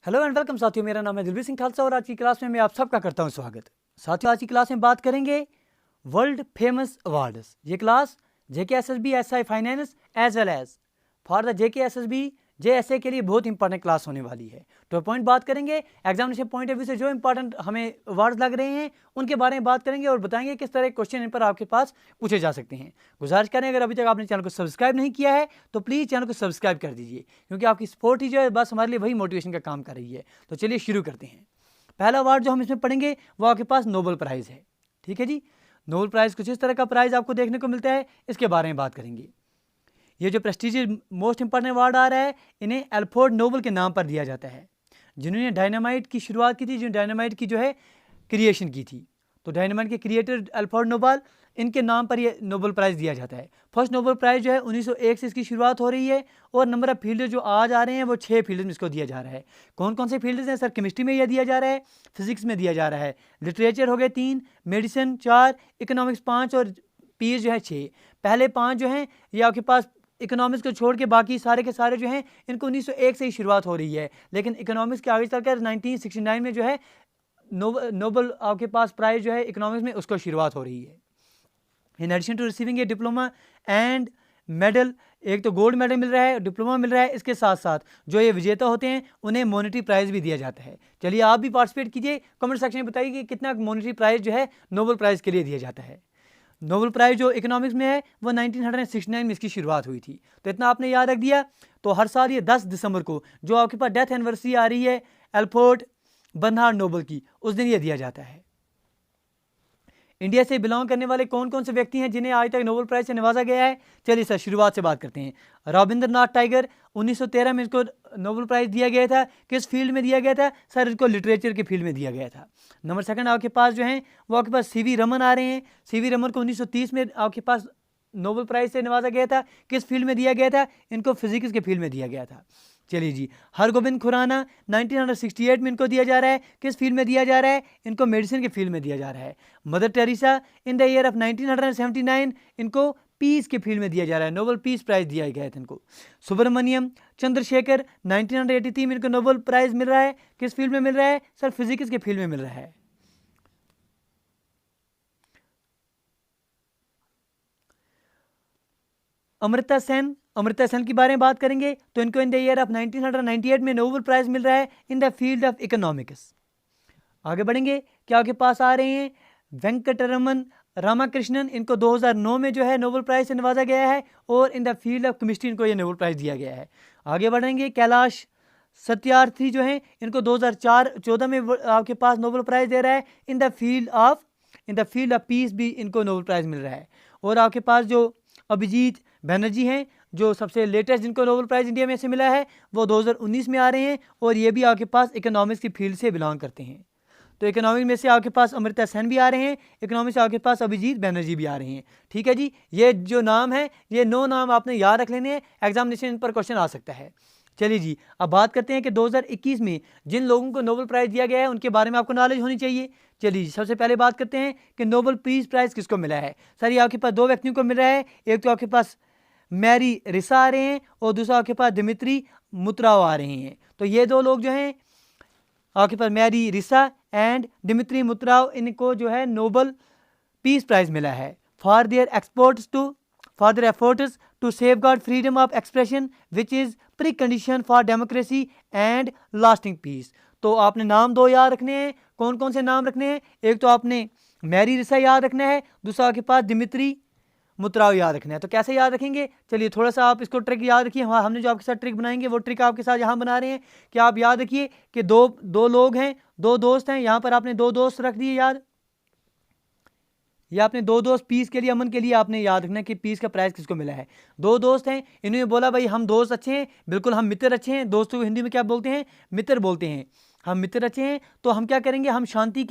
Hello and welcome साथियों, मेरा नाम है दिलवीर सिंह खालसा और आज की क्लास में मैं आप सबका करता हूं स्वागत। साथियों, आज की क्लास में बात करेंगे वर्ल्ड फेमस अवार्ड्स। ये class JKSSB SI finance as well as for the JKSSB JSA के लिए बहुत इंपॉर्टेंट क्लास होने वाली है। तो पॉइंट बात करेंगे एग्जामिनेशन पॉइंट ऑफ व्यू से जो इंपॉर्टेंट हमें अवार्ड्स लग रहे हैं उनके बारे में बात करेंगे और बताएंगे किस तरह क्वेश्चन इन पर आपके पास पूछे जा सकते हैं। गुजारिश करें, अगर अभी तक आपने चैनल को सब्सक्राइब नहीं किया है तो प्लीज़ चैनल को सब्सक्राइब कर दीजिए, क्योंकि आपकी सपोर्ट ही जो है बस हमारे लिए वही मोटिवेशन का काम कर रही है। तो चलिए शुरू करते हैं। पहला अवार्ड जो हम इसमें पढ़ेंगे वो आपके पास नोबेल प्राइज़ है। ठीक है जी, नोबेल प्राइज़ कुछ इस तरह का प्राइज़ आपको देखने को मिलता है, इसके बारे में बात करेंगे। ये जो प्रेस्टीजियस मोस्ट इंपॉर्टेंट अवार्ड आ रहा है, इन्हें एल्फ्रेड नोबेल के नाम पर दिया जाता है, जिन्होंने डायनामाइट की शुरुआत की थी, जो डायनामाइट की जो है क्रिएशन की थी। तो डायनामाइट के क्रिएटर एल्फ्रेड नोबेल, इनके नाम पर ये नोबेल प्राइज़ दिया जाता है। फर्स्ट नोबेल प्राइज़ जो है 1901 से इसकी शुरुआत हो रही है और नंबर ऑफ फील्ड जो आज आ रहे हैं वो 6 फील्ड में इसको दिया जा रहा है। कौन कौन से फील्ड्स हैं सर? केमिस्ट्री में यह दिया जा रहा है, फिजिक्स में दिया जा रहा है, लिटरेचर हो गए 3, मेडिसिन 4, इकोनॉमिक्स 5 और पीस जो है 6। पहले 5 जो हैं ये आपके पास इकोनॉमिक्स को छोड़ के बाकी सारे के सारे जो हैं इनको 1901 से ही शुरुआत हो रही है, लेकिन इकोनॉमिक्स के आगे चलकर 1969 में जो है नोबेल आपके पास प्राइज़ जो है इकोनॉमिक्स में उसको शुरुआत हो रही है। In addition to receiving a diploma and medal, एक तो गोल्ड मेडल मिल रहा है, डिप्लोमा मिल रहा है, इसके साथ साथ जो ये विजेता होते हैं उन्हें मॉनेटरी प्राइज़ भी दिया जाता है। चलिए आप भी पार्टिसिपेट कीजिए, कमेंट सेक्शन में बताइए कि कितना मॉनेटरी प्राइज़ जो है नोबेल प्राइज़ के लिए दिया जाता है। नोबेल प्राइज़ जो इकोनॉमिक्स में है वो 1969 में इसकी शुरुआत हुई थी। तो इतना आपने याद रख दिया। तो हर साल ये 10 दिसंबर को जो आपके पास डेथ एनिवर्सरी आ रही है एल्फ्रेड बर्नार्ड नोबेल की, उस दिन ये दिया जाता है। इंडिया से बिलोंग करने वाले कौन कौन से व्यक्ति हैं जिन्हें आज तक नोबेल प्राइज़ से नवाजा गया है? चलिए सर शुरुआत से बात करते हैं। रविंद्रनाथ टैगोर, 1913 में इसको नोबेल प्राइज़ दिया गया था। किस फील्ड में दिया गया था? सर इसको लिटरेचर के फील्ड में दिया गया था। नंबर सेकंड आपके पास जो हैं वो आपके पास CV रमन आ रहे हैं। CV रमन को 1930 में आपके पास नोबेल प्राइज़ से नवाजा गया था। किस फील्ड में दिया गया था? इनको फिजिक्स के फील्ड में दिया गया था। चलिए जी, हरगोबिंद खुराना 1968 में इनको दिया जा रहा है। किस फील्ड में दिया जा रहा है? इनको मेडिसिन के फील्ड में दिया जा रहा है। Mother Teresa in the year of 1979 इनको पीस के फील्ड में दिया जा रहा है, नोबेल पीस प्राइज़ दिया गया था इनको। सुब्रमण्यम चंद्रशेखर 1983 में इनको नोबेल प्राइज़ मिल रहा है। किस फील्ड में मिल रहा है? सर फिजिक्स के फील्ड में मिल रहा है। अमृता सेन के बारे में बात करेंगे तो इनको इन द ईयर ऑफ 1998 में नोबेल प्राइज़ मिल रहा है इन द फील्ड ऑफ इकोनॉमिक्स। आगे बढ़ेंगे, क्या आपके पास आ रहे हैं वेंकटरमन रामाकृष्णन, इनको 2009 में जो है नोबेल प्राइज़ से नवाजा गया है और इन द फील्ड ऑफ केमिस्ट्री इनको ये नोबेल प्राइज़ दिया गया है। आगे बढ़ेंगे, कैलाश सत्यार्थी जो हैं इनको 2014 में आपके पास नोबेल प्राइज़ दे रहा है इन द फील्ड ऑफ पीस भी इनको नोबेल प्राइज़ मिल रहा है। और आपके पास जो अभिजीत बनर्जी हैं जो सबसे लेटेस्ट जिनको नोबेल प्राइज़ इंडिया में से मिला है वो 2019 में आ रहे हैं और ये भी आपके पास इकोनॉमिक्स की फील्ड से बिलोंग करते हैं। तो इकोनॉमिक्स में से आपके पास अमृता सेन भी आ रहे हैं, इकोनॉमिक्स से आपके पास अभिजीत बनर्जी भी आ रहे हैं। ठीक है जी, ये जो नाम है ये 9 नाम आपने याद रख लेने हैं, एग्जामिनेशन पर क्वेश्चन आ सकता है। चलिए जी, अब बात करते हैं कि 2021 में जिन लोगों को नोबेल प्राइज़ दिया गया है उनके बारे में आपको नॉलेज होनी चाहिए। चलिए सबसे पहले बात करते हैं कि नोबेल पीस प्राइज़ किसको मिला है। सर ये आपके पास 2 व्यक्तियों को मिल रहा है, एक तो आपके पास मैरी रिसा आ रहे हैं और दूसरा आपके पास दिमित्री मुत्राव आ रहे हैं। तो ये 2 लोग जो हैं आपके पास मैरी रिसा एंड दिमित्री मुत्राव, इनको जो है नोबेल पीस प्राइज़ मिला है for their efforts to safeguard freedom of expression which is precondition for democracy and lasting peace. तो आपने नाम 2 याद रखने हैं। कौन कौन से नाम रखने हैं? एक तो आपने मैरी रिसा याद रखना है, दूसरा आपके पास दिमित्री मुत्राव याद रखना है। तो कैसे याद रखेंगे? चलिए थोड़ा सा आप इसको ट्रिक याद रखिए। हाँ, हमने जो आपके साथ ट्रिक बनाएंगे वो ट्रिक आपके साथ यहाँ बना रहे हैं कि आप याद रखिए कि दो लोग हैं, 2 दोस्त हैं। यहाँ पर आपने 2 दोस्त रख दिए याद। ये आपने 2 दोस्त पीस के लिए, अमन के लिए आपने याद रखना कि पीस का प्राइज़ किसको मिला है। 2 दोस्त हैं, इन्होंने बोला भाई हम दोस्त अच्छे हैं, बिल्कुल हम मित्र अच्छे हैं। दोस्तों को हिंदी में क्या बोलते हैं? मित्र बोलते हैं। हम मित्र अच्छे हैं तो हम क्या करेंगे, हम शांति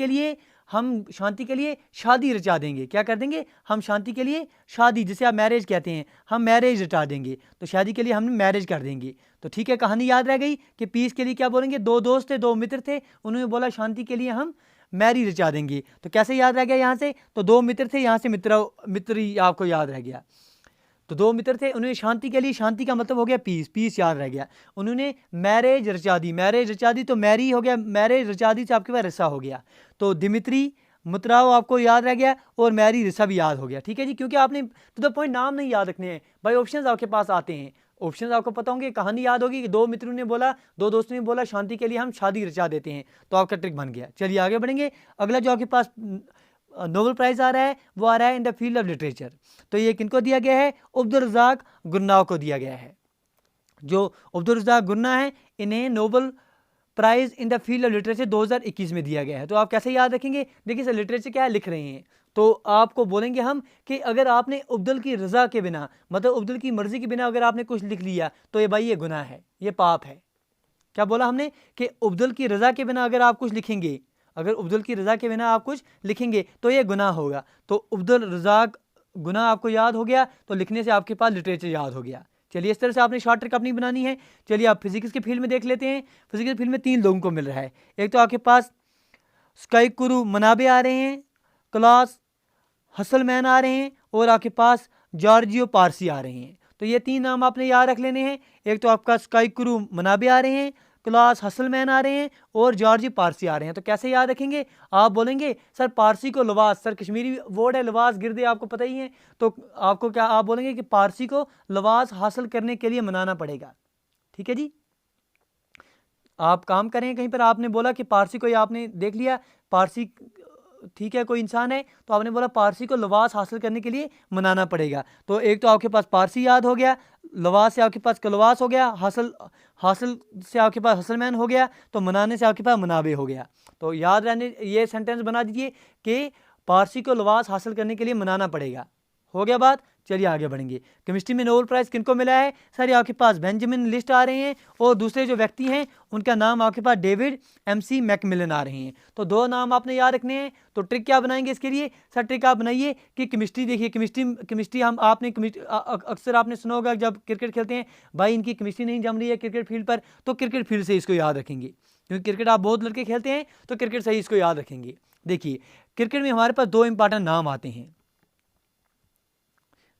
के लिए शादी रचा देंगे। क्या कर देंगे? हम शांति के लिए शादी, जिसे आप मैरिज कहते हैं, हम मैरिज रचा देंगे। तो शादी के लिए हम मैरिज कर देंगे। तो ठीक है, कहानी याद रह गई कि पीस के लिए क्या बोलेंगे? 2 दोस्त थे, 2 मित्र थे, उन्होंने बोला शांति के लिए हम मैरी रचा देंगे। तो कैसे याद रह गया यहाँ से? तो 2 मित्र थे, यहाँ से मित्र आपको याद रह गया। तो दो मित्र थे, उन्होंने शांति के लिए, शांति का मतलब हो गया पीस, पीस याद रह गया, उन्होंने मैरिज रचा दी, मैरिज रचा दी तो मैरी हो गया, मैरिज रचा दी से आपके पास रिसा हो गया, तो दिमित्री मुतराव आपको याद रह गया और मैरी रिसा भी याद हो गया। ठीक है जी, क्योंकि आपने टू द पॉइंट नाम नहीं याद रखने हैं भाई, ऑप्शंस आपके पास आते हैं, ऑप्शंस आपको पता होंगे, कहानी याद होगी कि दो मित्रों ने बोला, दो दोस्तों ने बोला शांति के लिए हम शादी रचा देते हैं, तो आपका ट्रिक बन गया। चलिए आगे बढ़ेंगे। अगला जो आपके पास नोबेल प्राइज आ रहा है वो आ रहा है इन द फील्ड ऑफ लिटरेचर, तो ये किनको दिया गया है? अब्दुल रज़ाक गुन्नाह को दिया गया है। जो अब्दुल रज़ाक गुन्नाह है इन्हें Nobel prize in the field of literature 2021 में दिया गया है। तो आप कैसे याद रखेंगे? देखिए सर लिटरेचर क्या है, लिख रहे हैं, तो आपको बोलेंगे हम कि अगर आपने अब्दुल की रज़ा के बिना, मतलब अब्दुल की मर्जी के बिना अगर आपने कुछ लिख लिया तो ये भाई ये गुनाह है, ये पाप है। क्या बोला हमने कि अब्दुल की रज़ा के बिना अगर आप कुछ लिखेंगे, अगर अब्दुल की रज़ा के बिना आप कुछ लिखेंगे तो ये गुनाह होगा। तो अब्दुल रज़ाक गुनाह आपको याद हो गया, तो लिखने से आपके पास लिटरेचर याद हो गया। चलिए इस तरह से आपने शॉर्ट ट्रिक अपनी बनानी है। चलिए आप फिजिक्स के फील्ड में देख लेते हैं। फिजिक्स के फील्ड में 3 लोगों को मिल रहा है। एक तो आपके पास स्काईकुरु मनाबे आ रहे हैं, क्लास हसलमैन आ रहे हैं और आपके पास जॉर्जियो पारसी आ रहे हैं। तो ये 3 नाम आपने याद रख लेने हैं। एक तो आपका स्काईकुरु मनाबे आ रहे हैं, क्लास हसलमैन आ रहे हैं और जॉर्जी पारसी आ रहे हैं। तो कैसे याद रखेंगे? आप बोलेंगे सर पारसी को लवाज, सर कश्मीरी वर्ड है लवाज गिरदे, आपको पता ही है, तो आपको क्या आप बोलेंगे कि पारसी को लवाज हासिल करने के लिए मनाना पड़ेगा। ठीक है जी, आप काम करें कहीं पर, आपने बोला कि पारसी को, आपने देख लिया पारसी, ठीक है, कोई इंसान है तो आपने बोला पारसी को लवास हासिल करने के लिए मनाना पड़ेगा। तो एक तो आपके पास पारसी याद हो गया, लवास से आपके पास कलवास हो गया, हासिल हासिल से आपके पास हसलमैन हो गया, तो मनाने से आपके पास मनाबे हो गया। तो याद रहने ये सेंटेंस बना दीजिए कि पारसी को लवास हासिल करने के लिए मनाना पड़ेगा। हो गया बात। चलिए आगे बढ़ेंगे। केमिस्ट्री में नोबेल प्राइज़ किनको मिला है? सर आपके पास बेंजामिन लिस्ट आ रहे हैं और दूसरे जो व्यक्ति हैं उनका नाम आपके पास डेविड MC मैकमिलन आ रहे हैं। तो 2 नाम आपने याद रखने हैं। तो ट्रिक क्या बनाएंगे इसके लिए? सर ट्रिक आप बनाइए कि केमिस्ट्री, देखिए केमिस्ट्री हम आपने अक्सर आपने सुना होगा जब क्रिकेट खेलते हैं, भाई इनकी केमिस्ट्री नहीं जम रही है क्रिकेट फील्ड पर, तो क्रिकेट फील्ड से इसको याद रखेंगे, क्योंकि क्रिकेट आप बहुत लड़के खेलते हैं तो क्रिकेट से ही इसको याद रखेंगे। देखिए क्रिकेट में हमारे पास 2 इंपॉर्टेंट नाम आते हैं।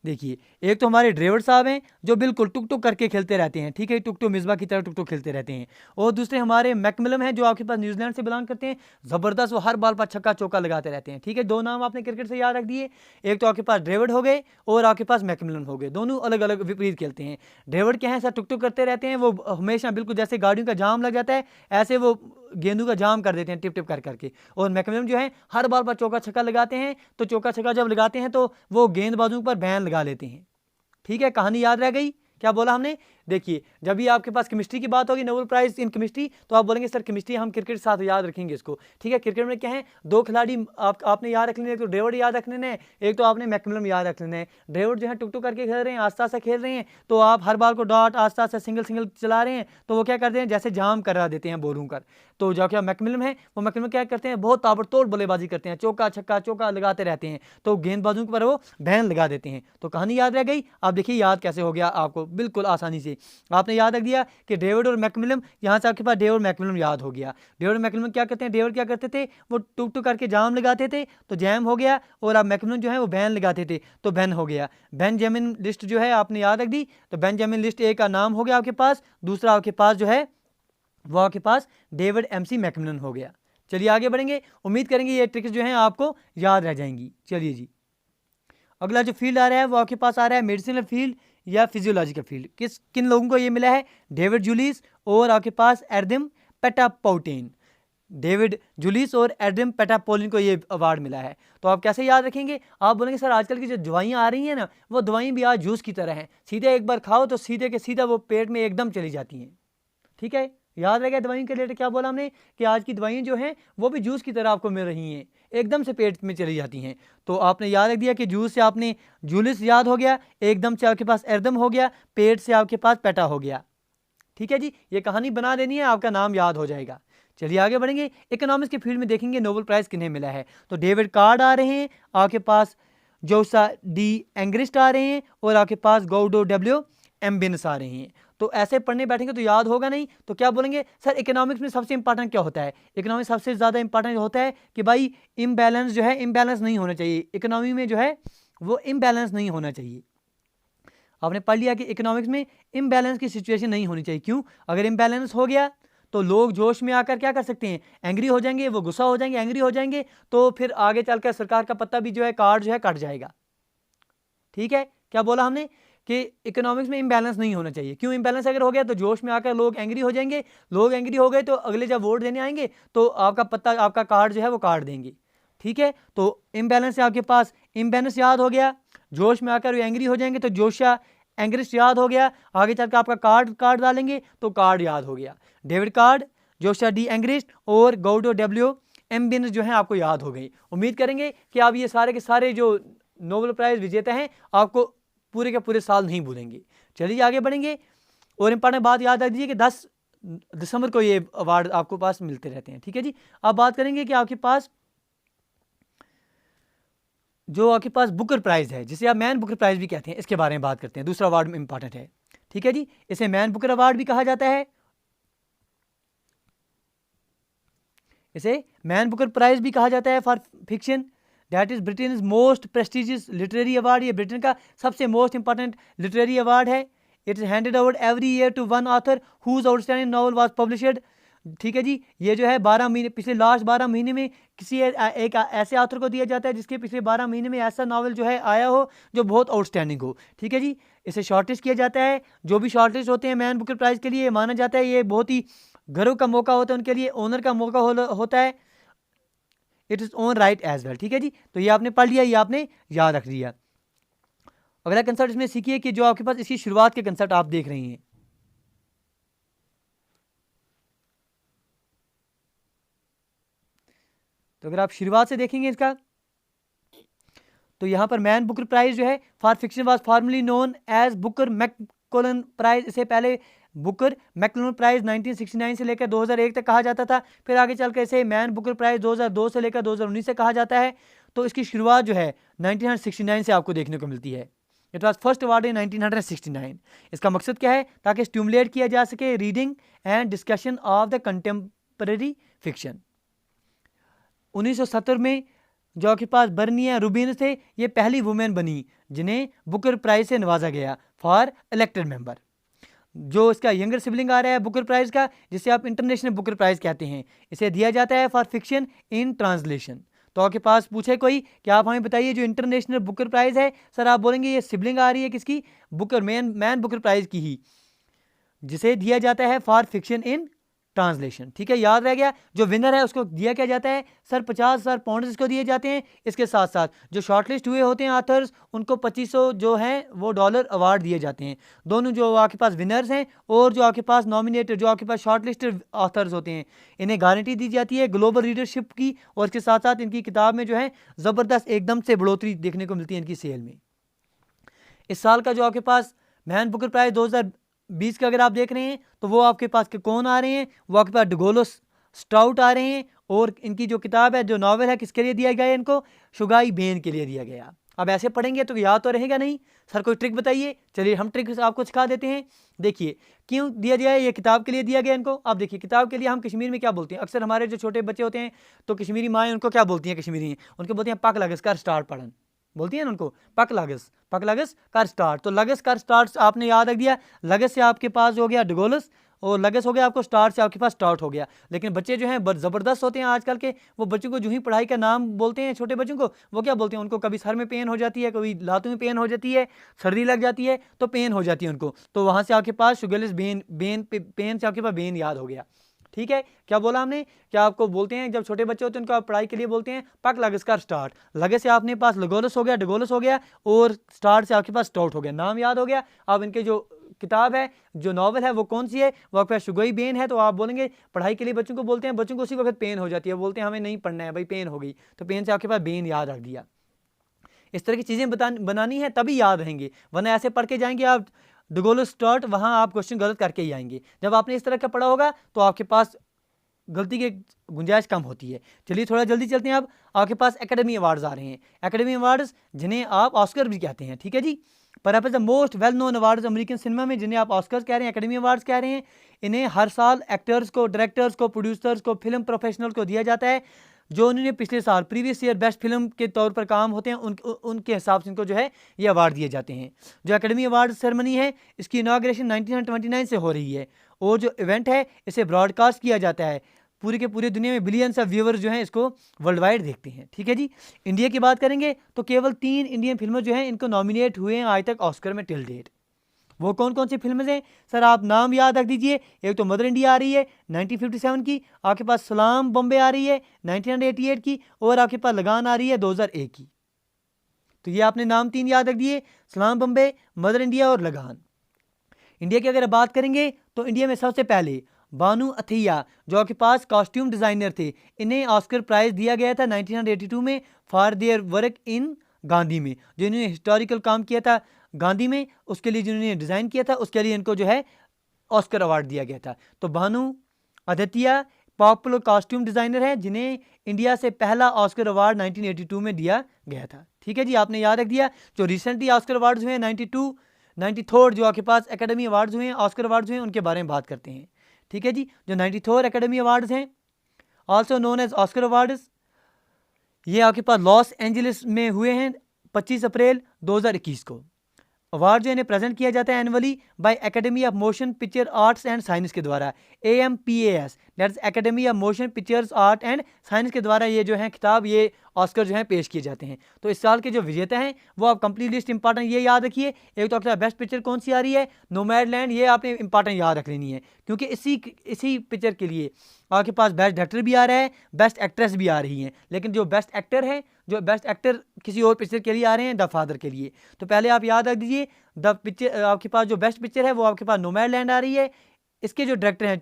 देखिए एक तो हमारे ड्रेविड साहब हैं जो बिल्कुल टुक टुक करके खेलते रहते हैं, ठीक है, टुक टुक मिसबा की तरह टुक टुक खेलते रहते हैं। और दूसरे हमारे मैकमिलम हैं जो आपके पास न्यूजीलैंड से बिलोंग करते हैं, ज़बरदस्त, वो हर बाल पर छक्का चौका लगाते रहते हैं। ठीक है, 2 नाम आपने क्रिकेट से याद रख दिए। एक तो आपके पास ड्रेविड हो गए और आपके पास मैकमिलन हो गए, दोनों अलग अलग विपरीत खेलते हैं। ड्रेविड क्या है सर, टुक टुक करते रहते हैं, वो हमेशा बिल्कुल जैसे गाड़ियों का जाम लग जाता है ऐसे वो गेंदों का जाम कर देते हैं टिप टिप कर करके। और मैकमिलन जो है हर बाल पर चौका छक्का लगाते हैं, तो चौका छक्का जब लगाते हैं तो वो गेंदबाजों पर बैन लगा लेते हैं। ठीक है, कहानी याद रह गई? क्या बोला हमने? देखिए जब भी आपके पास केमिस्ट्री की बात होगी, नोबेल प्राइज इन केमिस्ट्री, तो आप बोलेंगे सर केमिस्ट्री हम क्रिकेट के साथ याद रखेंगे इसको। ठीक है, क्रिकेट में क्या है, 2 खिलाड़ी आपने याद रख लेने, एक तो ड्रेविड याद रख लेना है, एक तो आपने मैकमिलन याद रख लेना है। ड्रेविड जो है टुक टुक करके खेल रहे हैं, आस्ता आस्ता खेल रहे हैं, तो आप हर बाल को डॉट आस्ता आस्ता सिंगल सिंगल चला रहे हैं, तो वो क्या करते हैं जैसे जाम करा देते हैं बोलूं कर। तो जो क्या मैकमिलन है, वो मैकमिलन क्या करते हैं, बहुत ताबड़तोड़ बल्लेबाजी करते हैं, चौका छक्का चौका लगाते रहते हैं, तो गेंदबाजों पर वो बैन लगा देते हैं। तो कहानी याद रह गई। आप देखिए याद कैसे हो गया आपको, बिल्कुल आसानी से आपने याद रख दिया कि डेविड और मैकमिलन, यहाँ से आपके पास डेविड मैकमिलन याद हो गया। डेविड मैकमिलन क्या करते हैं, डेविड क्या करते थे, वो टुक टुक करके जाम लगाते थे, तो जैम हो गया, और आप मैकमिलन जो है वो बैन लगाते थे, तो बैन हो गया। बेंजामिन लिस्ट जो है आपने याद रख दी, तो बेंजामिन लिस्ट एक का नाम हो गया आपके पास, दूसरा आपके पास जो है वो आपके पास डेविड MC मैकमिलन हो गया। चलिए आगे बढ़ेंगे, उम्मीद करेंगे ये ट्रिक्स जो हैं आपको याद रह जाएंगी। चलिए जी, अगला जो फील्ड आ रहा है वो आपके पास आ रहा है मेडिसिनल फील्ड या फिजियोलॉजिकल फील्ड। किन लोगों को ये मिला है? डेविड जूलिस और आपके पास एडम पेटापोटेन। डेविड जूलिस और एडम पेटापोलिन को ये अवार्ड मिला है। तो आप कैसे याद रखेंगे? आप बोलेंगे सर आजकल की जो दवाइयाँ आ रही हैं ना, वो दवाइयाँ भी आज जूस की तरह हैं, सीधे एक बार खाओ तो सीधे के सीधा वो पेट में एकदम चली जाती हैं। ठीक है, याद रहेगा दवाइयों के रिलेटेड क्या बोला हमने कि आज की दवाइयाँ जो हैं वो भी जूस की तरह आपको मिल रही हैं, एकदम से पेट में चली जाती हैं। तो आपने याद रख दिया कि जूस से आपने जूलिस याद हो गया, एकदम से आपके पास एरदम हो गया, पेट से आपके पास पेटा हो गया। ठीक है जी, ये कहानी बना देनी है, आपका नाम याद हो जाएगा। चलिए आगे बढ़ेंगे, इकोनॉमिक्स के फील्ड में देखेंगे नोबेल प्राइज़ किन्हें मिला है। तो डेविड कार्ड आ रहे हैं, आपके पास जोसा D एंग्रिस्ट आ रहे हैं, और आपके पास गौडो W एम्बिनस आ रहे हैं। तो ऐसे पढ़ने बैठेंगे तो याद होगा नहीं, तो क्या बोलेंगे सर इकोनॉमिक्स में सबसे इंपॉर्टेंट क्या होता है? इकोनॉमिक्स सबसे ज़्यादा इंपॉर्टेंट होता है कि भाई इम्बैलेंस जो है, इम्बैलेंस नहीं होना चाहिए, इकोनॉमी में जो है वो इम्बैलेंस नहीं होना चाहिए। आपने पढ़ लिया कि इकोनॉमिक्स में इम्बैलेंस की सिचुएशन नहीं होनी चाहिए। क्यों? अगर इम्बैलेंस हो गया तो लोग जोश में आकर क्या कर सकते हैं, एंग्री हो जाएंगे, वो गुस्सा हो जाएंगे, एंग्री हो जाएंगे, तो फिर आगे चलकर सरकार का पत्ता भी जो है, कार्ड जो है कट जाएगा। ठीक है, क्या बोला हमने कि इकोनॉमिक्स में इम्बैलेंस नहीं होना चाहिए। क्यों? इम्बैलेंस अगर हो गया तो जोश में आकर लोग एंग्री हो जाएंगे, लोग एंग्री हो गए तो अगले जब वोट देने आएंगे तो आपका पत्ता, आपका कार्ड जो है वो काट देंगे। ठीक है, तो इम्बैलेंस है आपके पास, इम्बैलेंस याद हो गया, जोश में आकर एंग्री हो जाएंगे तो जोशा एंग्रिस्ट याद हो गया, आगे चलकर आपका कार्ड डालेंगे तो कार्ड याद हो गया, डेबिट कार्ड, जोशा डी एंग्रिस्ट और गौडो डब्ल्यू एम्बियंस जो है आपको याद हो गई। उम्मीद करेंगे कि आप ये सारे के सारे जो नोबेल प्राइज विजेता हैं आपको पूरे के पूरे साल नहीं भूलेंगे। चलिए आगे बढ़ेंगे। और इंपॉर्टेंट बात याद रख दीजिए कि 10 दिसंबर को ये अवार्ड आपको पास मिलते रहते हैं। ठीक है जी, अब बात करेंगे कि आपके पास जो आपके पास बुकर प्राइज है, जिसे आप मैन बुकर प्राइज भी कहते हैं, इसके बारे में बात करते हैं। दूसरा अवार्ड इंपॉर्टेंट है। ठीक है जी, इसे मैन बुकर अवार्ड भी कहा जाता है, इसे मैन बुकर प्राइज भी कहा जाता है for fiction. That is Britain most prestigious literary award. ये ब्रिटेन का सबसे मोस्ट इंपॉर्टेंट लिटरेरी अवार्ड है। It is handed out every year to one author whose outstanding novel was published. ठीक है जी, ये जो है 12 महीने, पिछले लास्ट 12 महीने में किसी एक ऐसे ऑथर को दिया जाता है जिसके पिछले 12 महीने में ऐसा नावल जो है आया हो जो बहुत आउटस्टैंडिंग हो। ठीक है जी, इसे शॉर्टलिस्ट किया जाता है। जो भी शॉर्टलिस्ट होते हैं मैन बुकर प्राइज के लिए, माना जाता है ये बहुत ही गर्व का मौका होता है उनके लिए, ऑनर का मौका होता है। It is own right as well. ठीक है जी, तो ये आपने पढ़ लिया, ये आपने याद रख लिया। अगला कंसेप्ट इसमें सीखिए कि जो आपके पास इसकी शुरुआत के कंसेप्ट आप देख रहे हैं। तो अगर आप शुरुआत से देखेंगे इसका, तो यहां पर मैन बुकर प्राइज जो है for fiction was formerly known as Booker McConnell prize. इससे पहले बुकर मैकलोन प्राइज 1969 से लेकर 2001 तक कहा जाता था। फिर आगे चलकर इसे मैन बुकर प्राइज 2002 से लेकर 2019 से कहा जाता है। तो इसकी शुरुआत जो है 1969 से आपको देखने को मिलती है। It was first award in 1969। इसका मकसद क्या है? ताकि स्टिमुलेट किया जा सके reading and discussion of the contemporary fiction. 1970 में जो आपके पास बर्निया रूबिन थे, ये पहली वुमेन बनी जिन्हें बुकर प्राइज से नवाजा गया फॉर इलेक्टेड मेंबर। जो इसका यंगर सिबलिंग आ रहा है बुकर प्राइज का, जिसे आप इंटरनेशनल बुकर प्राइज कहते हैं, इसे दिया जाता है फॉर फिक्शन इन ट्रांसलेशन। तो आपके पास पूछे कोई कि आप हमें बताइए जो इंटरनेशनल बुकर प्राइज है, सर आप बोलेंगे ये सिबलिंग आ रही है किसकी? बुकर मैन बुकर प्राइज की ही, जिसे दिया जाता है फॉर फिक्शन इन ट्रांसलेशन। ठीक है, याद रह गया। जो विनर है उसको दिया क्या जाता है? सर 50,000 पाउंड इसको दिए जाते हैं। इसके साथ साथ जो शॉर्टलिस्ट हुए होते हैं ऑथर्स, उनको 2500 जो हैं वो डॉलर अवार्ड दिए जाते हैं। दोनों जो आपके पास विनर्स हैं और जो आपके पास नॉमिनेटेड, जो आपके पास शॉर्टलिस्टेड ऑथर्स होते हैं, इन्हें गारंटी दी जाती है ग्लोबल रीडरशिप की, और इसके साथ साथ इनकी किताब में जो है ज़बरदस्त एकदम से बढ़ोतरी देखने को मिलती है इनकी सेल में। इस साल का जो आपके पास मैन बुकर प्राइज 2020 का अगर आप देख रहे हैं, तो वो आपके पास के कौन आ रहे हैं? वो आपके पास डगोलोस स्ट्राउट आ रहे हैं। और इनकी जो किताब है, जो नावल है, किसके लिए दिया गया है? इनको शुगाई बेन के लिए दिया गया। अब ऐसे पढ़ेंगे तो याद तो रहेगा नहीं। सर कोई ट्रिक बताइए। चलिए हम ट्रिक आपको सिखा देते हैं। देखिए क्यों दिया गया है, ये किताब के लिए दिया गया इनको। अब देखिए किताब के लिए हम कश्मीर में क्या बोलते हैं? अक्सर हमारे जो छोटे बच्चे होते हैं तो कश्मीरी माएँ उनको क्या बोलती हैं? कश्मीरी उनको बोलती हैं पक लगस कर स्टार्ट पढ़न, बोलती है ना उनको, पक लगस कर स्टार्ट। तो लगस कर स्टार्ट आपने याद रख दिया। लगस से आपके पास हो गया डगोलस, और लगस हो गया आपको स्टार्ट से आपके पास स्टार्ट हो गया। लेकिन बच्चे जो हैं ज़बरदस्त होते हैं आजकल के, वो बच्चों को जो ही पढ़ाई का नाम बोलते हैं छोटे बच्चों को, वो क्या बोलते हैं? उनको कभी सर में पेन हो जाती है, कभी लातों में पेन हो जाती है, सर्दी लग जाती है तो पेन हो जाती है उनको, तो वहाँ से आपके पास शुगरलेस पेन से आपके पास बेन याद हो गया। ठीक है, क्या बोला हमने? क्या आपको बोलते हैं जब छोटे बच्चे होते हैं उनको आप पढ़ाई के लिए बोलते हैं पक लगस कर स्टार्ट। लगे से आपने पास लगोलस हो गया, डगोलस हो गया, और स्टार्ट से आपके पास स्टाउट हो गया। नाम याद हो गया। अब इनके जो किताब है, जो नॉवल है, वो कौन सी है? वो आपके पास शुगई बेन है। तो आप बोलेंगे पढ़ाई के लिए बच्चों को बोलते हैं, बच्चों को उसी वक्त पेन हो जाती है, बोलते हैं हमें नहीं पढ़ना है भाई, पेन हो गई, तो पेन से आपके पास बेन याद रख दिया। इस तरह की चीज़ें बनानी है तभी याद रहेंगे, वरना ऐसे पढ़ के जाएंगे आप डगोलस स्टार्ट, वहाँ आप क्वेश्चन गलत करके ही आएंगे। जब आपने इस तरह का पढ़ा होगा तो आपके पास गलती की गुंजाइश कम होती है। चलिए थोड़ा जल्दी चलते हैं। अब आपके पास एकेडमी अवार्ड्स आ रहे हैं। एकेडमी अवार्ड्स जिन्हें आप ऑस्कर भी कहते हैं। ठीक है जी, पर the most well known awards American cinema में, जिन्हें आप ऑस्कर कह रहे हैं, एकेडमी अवार्ड्स कह रहे हैं। इन्हें हर साल एक्टर्स को, डायरेक्टर्स को, प्रोड्यूसर्स को, फिल्म प्रोफेशनल को दिया जाता है। जो उन्होंने पिछले साल प्रीवियस ईयर बेस्ट फिल्म के तौर पर काम होते हैं उनके हिसाब से इनको जो है ये अवार्ड दिए जाते हैं। जो एकेडमी अवार्ड सेरेमनी है इसकी इनाग्रेशन 1929 से हो रही है और जो इवेंट है इसे ब्रॉडकास्ट किया जाता है। पूरी के पूरी दुनिया में बिलियंस ऑफ व्यूअर्स जो हैं इसको वर्ल्ड वाइड देखते हैं। ठीक है जी। इंडिया की बात करेंगे तो केवल 3 इंडियन फिल्में जो हैं इनको नॉमिनेट हुए हैं आज तक ऑस्कर में टिल डेट। वो कौन कौन सी फिल्में हैं सर, आप नाम याद रख दीजिए। एक तो मदर इंडिया आ रही है 1957 की, आपके पास सलाम बॉम्बे आ रही है 1988 की, और आपके पास लगान आ रही है 2001 की। तो ये आपने नाम 3 याद रख दिए, सलाम बॉम्बे, मदर इंडिया और लगान। इंडिया की अगर बात करेंगे तो इंडिया में सबसे पहले बानू अथिया जो आपके पास कॉस्ट्यूम डिज़ाइनर थे, इन्हें ऑस्कर प्राइज़ दिया गया था 1982 में for their work in Gandhi में। जो इन्होंने हिस्टोरिकल काम किया था गांधी में, उसके लिए जिन्होंने डिज़ाइन किया था उसके लिए इनको जो है ऑस्कर अवार्ड दिया गया था। तो बानू अथिया पॉपुलर कॉस्ट्यूम डिज़ाइनर हैं जिन्हें इंडिया से पहला ऑस्कर अवार्ड 1982 में दिया गया था। ठीक है जी, आपने याद रख दिया। जो रिसेंटली ऑस्कर अवार्ड्स हुए हैं 93 जो आपके पास एकेडमी अवार्ड्स हुए हैं, ऑस्कर अवार्ड्स हुए हैं, उनके बारे में बात करते हैं। ठीक है जी। जो 94 एकेडमी अवार्ड्स हैं also known as Oscar awards, ये आपके पास लॉस एंजलिस में हुए हैं 25 अप्रैल 2021 को। अवार्ड जो इन्हें प्रेजेंट किया जाता है annually by academy of motion picture arts and science के द्वारा, AMPAS, that's academy of motion pictures art and science के द्वारा ये जो है खिताब, ये ऑस्कर जो है पेश किए जाते हैं। तो इस साल के जो विजेता हैं वो आप कंप्लीट लिस्ट इंपॉर्टेंट ये याद रखिए। एक तो आपका बेस्ट पिक्चर कौन सी आ रही है, नोमैडलैंड, ये आपने इंपॉर्टेंट याद रख लेनी है क्योंकि इसी पिक्चर के लिए आपके पास बेस्ट डायरेक्टर भी आ रहा है, बेस्ट एक्ट्रेस भी आ रही हैं। लेकिन जो बेस्ट एक्टर है, जो बेस्ट एक्टर किसी और पिक्चर के लिए आ रहे हैं, द फादर के लिए। तो पहले आप याद रख दीजिए द पिक्चर, आपके पास जो बेस्ट पिक्चर है वो आपके पास नोमैडलैंड आ रही है। इसके जो डायरेक्टर हैं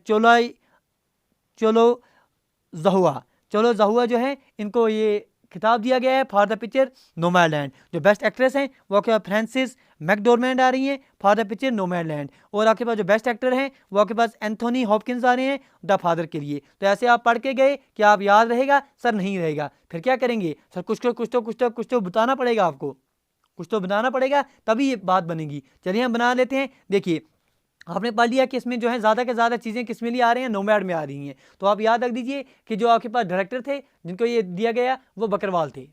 चलो जहुआ जो है इनको ये खिताब दिया गया है फॉर द पिक्चर नोमैडलैंड। जो बेस्ट एक्ट्रेस हैं वो आपके पास फ्रांसिस मैकडोरमैंड आ रही हैं फॉर द पिक्चर नोमैडलैंड, और आपके पास जो बेस्ट एक्टर हैं वो आपके पास एंथोनी हॉपकिंस आ रहे हैं द फादर के लिए। तो ऐसे आप पढ़ के गए कि आप याद रहेगा सर, नहीं रहेगा। फिर क्या करेंगे सर, कुछ तो बताना पड़ेगा आपको, कुछ तो बनाना पड़ेगा तभी ये बात बनेगी। चलिए हम बना लेते हैं। देखिए आपने पढ़ लिया कि इसमें जो है ज़्यादा से ज़्यादा चीज़ें किस में लिए आ रही हैं, नोमैड में आ रही हैं। तो आप याद रख दीजिए कि जो आपके पास डायरेक्टर थे जिनको ये दिया गया वो बकरवाल थे।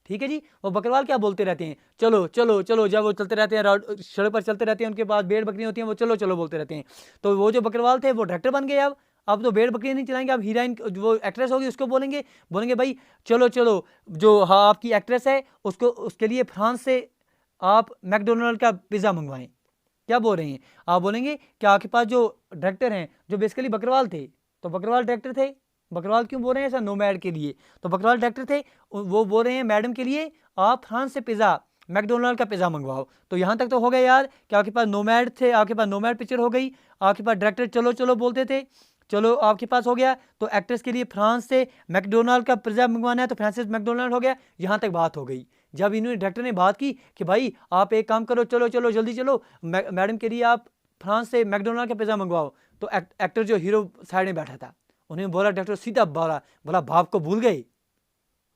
ठीक है जी। वो बकरवाल क्या बोलते रहते हैं, चलो चलो चलो, जब वो चलते रहते हैं सड़क पर चलते रहते हैं, उनके पास भेड़ बकरियाँ होती हैं, वो चलो चलो बोलते रहते हैं। तो वो जो बकरवाल थे वो डायरेक्टर बन गए। अब तो भेड़ बकरियाँ नहीं चलाएंगे, अब हीरोइन वो एक्ट्रेस होगी उसको बोलेंगे भाई चलो चलो, जो हाँ आपकी एक्ट्रेस है उसको, उसके लिए फ्रांस से आप मैकडोनल्ड का पिज़्ज़ा मंगवाएं। क्या बोल रहे हैं आप, बोलेंगे कि आपके पास जो डायरेक्टर हैं जो बेसिकली बकरवाल थे, तो बकरवाल डायरेक्टर थे। बकरवाल क्यों बोल रहे हैं सर, नोमैड के लिए। तो बकरवाल डायरेक्टर थे, वो बोल रहे हैं मैडम के लिए आप फ्रांस से पिज़्ज़ा, मैकडोनल्ड का पिज़्ज़ा मंगवाओ। तो यहाँ तक तो हो गया यार कि आपके पास नोमैड थे, आपके पास नोमैड पिक्चर हो गई। आपके पास डायरेक्टर चलो चलो बोलते थे, चलो आपके पास हो गया। तो एक्ट्रेस के लिए फ्रांस से मैकडोनल्ड का पिज़्ज़ा मंगवाना है तो फ्रांसिस मैकडोनल्ड हो गया। यहाँ तक बात हो गई। जब इन्होंने डायरेक्टर ने बात की कि भाई आप एक काम करो, चलो चलो जल्दी चलो, मैडम के लिए आप फ्रांस से मैकडोनल्ड का पिज़्ज़ा मंगवाओ, तो एक्टर जो हीरो साइड में बैठा था उन्हें बोला, डायरेक्टर सीधा बोला बाप को भूल गए।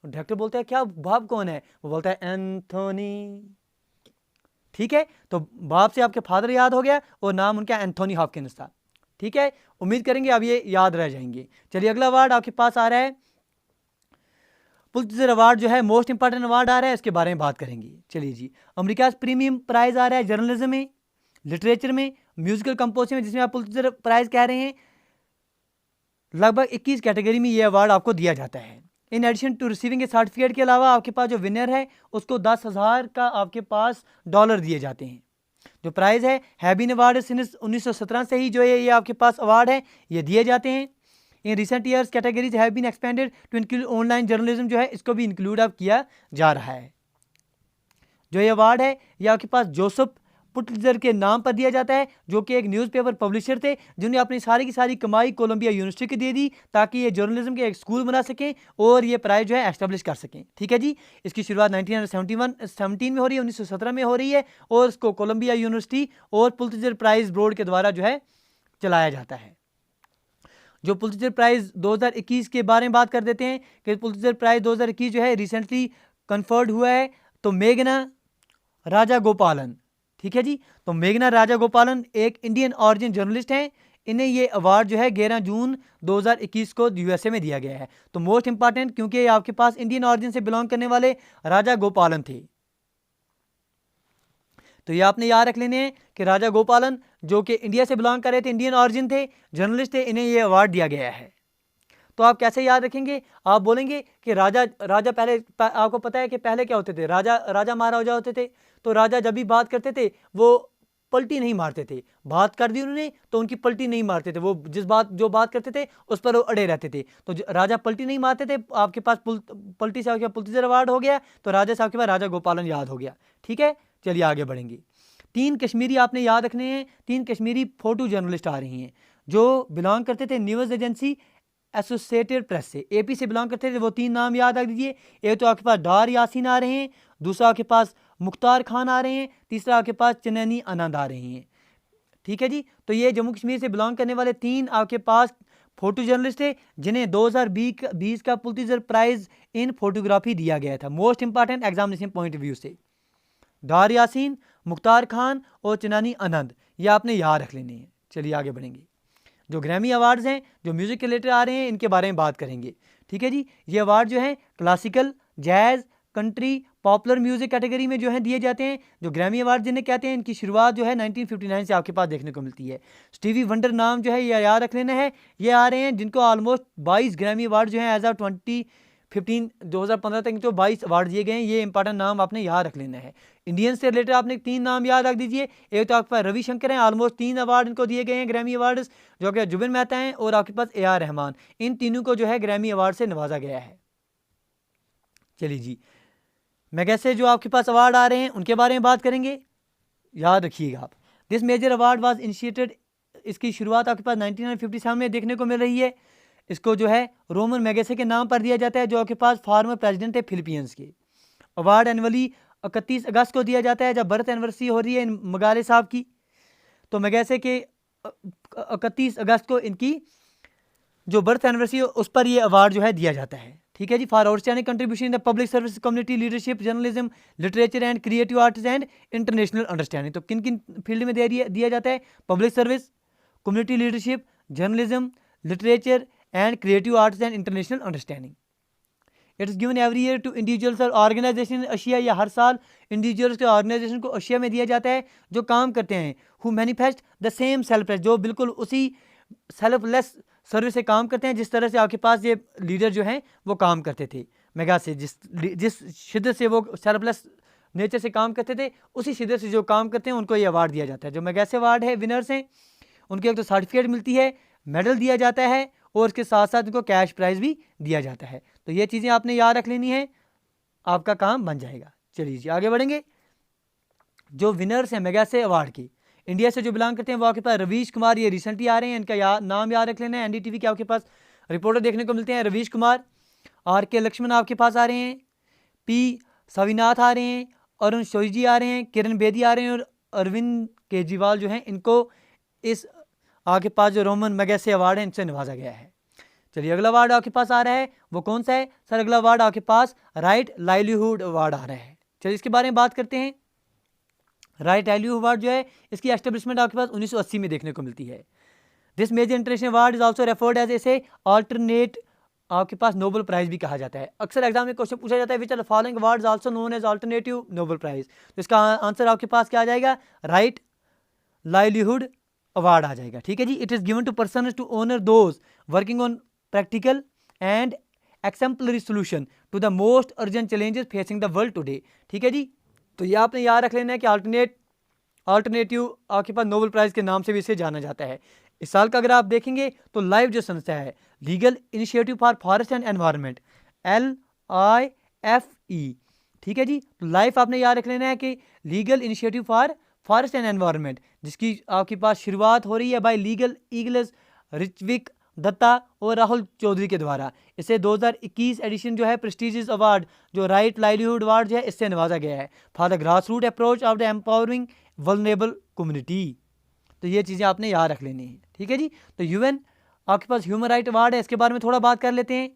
डायरेक्टर बोलता है क्या बाप कौन है, वो बोलता है एंथोनी। ठीक है, तो बाप से आपके फादर याद हो गया और नाम उनका एंथोनी हॉपकिंस था। ठीक है, उम्मीद करेंगे अब ये याद रह जाएंगे। चलिए अगला अवार्ड आपके पास आ रहा है पुलित्ज़र अवार्ड, जो है मोस्ट इंपॉर्टेंट अवार्ड आ रहा है, इसके बारे में बात करेंगे। चलिए जी, अमेरिका प्रीमियम प्राइज आ रहा है जर्नलिज्म में, लिटरेचर में, म्यूजिकल कंपोजिशन में, जिसमें आप पुलित्ज़र प्राइज कह रहे हैं। लगभग 21 कैटेगरी में ये अवार्ड आपको दिया जाता है। In addition to receiving a certificate के अलावा आपके पास जो विनर है उसको 10,000 का आपके पास डॉलर दिए जाते हैं। जो प्राइज़ है बीन अवार्ड सिंस 1917 से ही जो है ये आपके पास अवार्ड है ये दिए जाते हैं। In recent years categories have been expanded to include online journalism, जो है इसको भी इंक्लूड अब किया जा रहा है। जो ये अवार्ड है ये आपके पास जोसेफ पुलित्ज़र के नाम पर दिया जाता है, जो कि एक न्यूज़पेपर पब्लिशर थे जिन्होंने अपनी सारी की सारी कमाई कोलंबिया यूनिवर्सिटी को दे दी ताकि ये जर्नलिज्म के एक स्कूल बना सकें और ये प्राइज जो है एस्टेब्लिश कर सकें। ठीक है जी, इसकी शुरुआत 1917 में हो रही है, 1917 में हो रही है, और इसको कोलंबिया यूनिवर्सिटी और पुलित्ज़र प्राइज बोर्ड के द्वारा जो है चलाया जाता है। जो पुलित्ज़र प्राइज़ 2021 के बारे में बात कर देते हैं कि पुलित्ज़र प्राइज़ 2021 जो है रिसेंटली कन्फर्ड हुआ है। तो मेघना राजागोपालन, ठीक है जी, तो मेघना राजागोपालन एक इंडियन ऑरिजिन जर्नलिस्ट हैं। इन्हें ये अवार्ड जो है 11 जून 2021 को यूएसए में दिया गया है। तो मोस्ट इंपॉर्टेंट, क्योंकि ये आपके पास इंडियन ऑरिजिन से बिलोंग करने वाले राजा गोपालन थे। तो ये आपने याद रख लेने हैं कि राजा गोपालन जो कि इंडिया से बिलोंग कर रहे थे, इंडियन ऑरिजिन थे, जर्नलिस्ट थे, इन्हें ये अवार्ड दिया गया है। तो आप कैसे याद रखेंगे? आप बोलेंगे कि राजा पहले, आपको पता है कि पहले क्या होते थे, राजा महाराजा होते थे। तो राजा जब भी बात करते थे वो पलटी नहीं मारते थे। बात कर दी उन्होंने तो उनकी पलटी नहीं मारते थे, वो जो बात करते थे उस पर वो अड़े रहते थे। तो राजा पलटी नहीं मारते थे। आपके पास पलटी से आपके पास पुलित्जर अवार्ड हो गया, तो राजा साहब के पास राजा गोपालन याद हो गया। ठीक है, चलिए आगे बढ़ेंगे। 3 कश्मीरी आपने याद रखने हैं। 3 कश्मीरी फोटो जर्नलिस्ट आ रही हैं जो बिलोंग करते थे न्यूज़ एजेंसी एसोसिएटेड प्रेस से, एपी से बिलोंग करते थे। वो 3 नाम याद रख दीजिए। एक तो आपके पास डार यासीन आ रहे हैं, दूसरा आपके पास मुख्तार खान आ रहे हैं, तीसरा आपके पास चनैनी आनंद आ रही हैं। ठीक है जी। तो ये जम्मू कश्मीर से बिलोंग करने वाले 3 आपके पास फोटो जर्नलिस्ट थे जिन्हें 2020 का पुलित्जर प्राइज इन फोटोग्राफी दिया गया था। Most important examination point of view से डार यासीन, मुख्तार खान और चनैनी आनंद, ये आपने याद रख लेने हैं। चलिए आगे बढ़ेंगे। जो ग्रैमी अवार्ड्स हैं जो म्यूज़िक के रिलेटेड आ रहे हैं, इनके बारे में बात करेंगे। ठीक है जी। ये अवार्ड जो हैं classical, jazz, country, popular music category में जो है दिए जाते हैं। जो ग्रैमी अवार्ड जिन्हें कहते हैं, इनकी शुरुआत जो है 1959 से आपके पास देखने को मिलती है। स्टीवी वंडर नाम जो है ये याद रख लेना है। ये आ रहे हैं जिनको ऑलमोस्ट 22 ग्रैमी अवार्ड जो हैं एज ऑफ 2015 तक जो 22 अवार्ड दिए गए हैं। ये इंपॉर्टेंट नाम आपने याद रख लेना है। इंडियन से रिलेटेड आपने 3 नाम याद रख दीजिए। एक तो आपके पास रविशंकर हैं, ऑलमोस्ट 3 अवार्ड इनको दिए गए हैं ग्रैमी अवार्ड्स, जो कि जुबिन मेहता हैं, और आपके पास AR रहमान। इन तीनों को जो है ग्रैमी अवार्ड से नवाजा गया है। चलिए जी, मैगसेसे जो आपके पास अवार्ड आ रहे हैं उनके बारे में बात करेंगे। याद रखिएगा आप, this major award was initiated, इसकी शुरुआत आपके पास 1957 में देखने को मिल रही है। इसको जो है रोमन मैगसेसे के नाम पर दिया जाता है, जो आपके पास फॉर्मर प्रेसिडेंट है फिलीपींस के। अवार्ड एनुअली 31 अगस्त को दिया जाता है, जब बर्थ एनिवर्सरी हो रही है मगाले साहब की। तो मैगसेसे के 31 अगस्त को इनकी जो बर्थ एनिवर्सरी है उस पर ये अवार्ड जो है दिया जाता है। ठीक है जी। For outstanding contribution in the public service, community leadership, journalism, literature and creative arts and international understanding. तो किन किन फील्ड में दिया जाता है? Public service, community leadership, journalism, literature and creative arts and international understanding. It is given every year to individuals और organisation Asia, या हर साल इंडिविजुअल्स के ऑर्गेनाइजेशन को एशिया में दिया जाता है जो काम करते हैं, who manifest the same selfless, जो बिल्कुल उसी सेल्फलेस सर्विस से काम करते हैं जिस तरह से आपके पास ये लीडर जो हैं वो काम करते थे। मेगा से जिस शिद्दत से वो सेल्फलेस नेचर से काम करते थे, उसी शिद्दत से जो काम करते हैं उनको ये अवार्ड दिया जाता है। जो मैगसेसे अवार्ड है, विनर्स हैं उनके एक तो सर्टिफिकेट मिलती है, मेडल दिया जाता है, और उसके साथ साथ उनको कैश प्राइज भी दिया जाता है। तो ये चीज़ें आपने याद रख लेनी है, आपका काम बन जाएगा। चलिए जी आगे बढ़ेंगे। जो विनर्स हैं मैगसेसे अवार्ड की, इंडिया से जो बिलोंग करते हैं वो आपके पास रवीश कुमार, ये रिसेंटली आ रहे हैं, इनका नाम याद रख लेना है। NDTV के आपके पास रिपोर्टर देखने को मिलते हैं, रवीश कुमार। RK लक्ष्मण आपके पास आ रहे हैं, P स्वामीनाथन आ रहे हैं, अरुण शोईजी आ रहे हैं, किरण बेदी आ रहे हैं, और अरविंद केजरीवाल जो हैं इनको इस आपके पास जो रोमन मैगसेसे अवार्ड है इनसे नवाजा गया है। चलिए अगला अवार्ड आपके पास आ रहा है, वो कौन सा है सर? अगला अवार्ड आपके पास राइट लाइवलीहुड अवार्ड आ रहा है। चलिए इसके बारे में बात करते हैं। राइट लाइवलीहुड अवार्ड जो है इसकी एस्टेब्लिशमेंट आपके पास 1980 में देखने को मिलती है। This major international award is also referred as a alternate, आपके पास नोबेल प्राइज भी कहा जाता है। अक्सर एग्जाम में क्वेश्चन पूछा जाता है which are the following awards also known as alternative Nobel prize. तो इसका आंसर आपके पास क्या आ जाएगा? राइट लाइवलीहुड अवार्ड आ जाएगा। ठीक है जी। It is given to person to honour those working on practical and exemplary solution to the most urgent challenges facing the world today. ठीक है जी। तो ये आपने याद रख लेना है कि ऑल्टरनेटिव आपके पास नोबेल प्राइज़ के नाम से भी इसे जाना जाता है। इस साल का अगर आप देखेंगे तो लाइव जो संस्था है legal initiative for forest and environment, LIFE। ठीक है जी। तो लाइफ आपने याद रख लेना है कि legal initiative for forest and environment, जिसकी आपके पास शुरुआत हो रही है बाय लीगल ईगल्स रिचविक दत्ता और राहुल चौधरी के द्वारा। इसे 2021 एडिशन जो है प्रेस्टीजियस अवार्ड जो राइट लाइवलीहुड अवार्ड जो है इससे नवाजा गया है for the grass root approach of the empowering vulnerable community. तो ये चीज़ें आपने याद रख लेनी है। ठीक है जी। तो UN आपके पास ह्यूमन राइट अवार्ड है, इसके बारे में थोड़ा बात कर लेते हैं।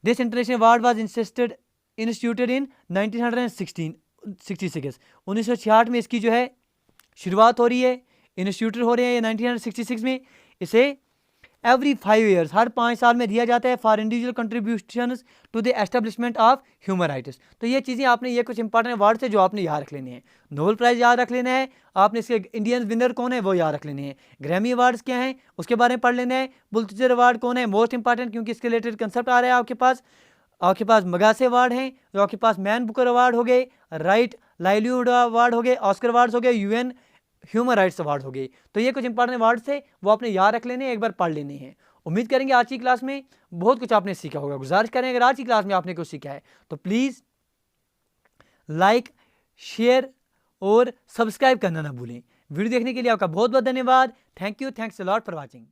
This international award was instituted इन 1966। 1966 में इसकी जो है शुरुआत हो रही है। इंस्टीट्यूट हो रहे हैं ये 1966 में। इसे एवरी 5 ईयर्स, हर 5 साल में दिया जाता है for individual contributions to the establishment of human rights. तो ये चीज़ें आपने, ये कुछ इंपॉर्टेंट वर्ड्स है जो आपने याद रख लेने हैं। नोबेल प्राइज़ याद रख लेना है आपने, इसके इंडियन विनर कौन है वो याद रख लेने हैं। ग्रैमी अवार्ड्स क्या हैं उसके बारे में पढ़ लेना है। पुलित्जर अवार्ड कौन है, मोस्ट इंपॉर्टेंट, क्योंकि इसके रिलेटेड कंसेप्ट आ रहा है आपके पास मगासे अवार्ड हैं, जो आपके पास मैन बुकर अवार्ड हो गए, राइट लाइवलीहुड अवार्ड हो गए, ऑस्कर अवार्ड्स हो गए, यूएन ह्यूमन राइट्स अवार्ड हो गए। तो ये कुछ इंपॉर्टेंट अवार्ड थे, वो आपने याद रख लेने, एक बार पढ़ लेने हैं। उम्मीद करेंगे आज की क्लास में बहुत कुछ आपने सीखा होगा। गुजारिश करें अगर आज की क्लास में आपने कुछ सीखा है तो प्लीज़ लाइक, शेयर और सब्सक्राइब करना ना भूलें। वीडियो देखने के लिए आपका बहुत बहुत धन्यवाद। Thank you, thanks a lot for watching.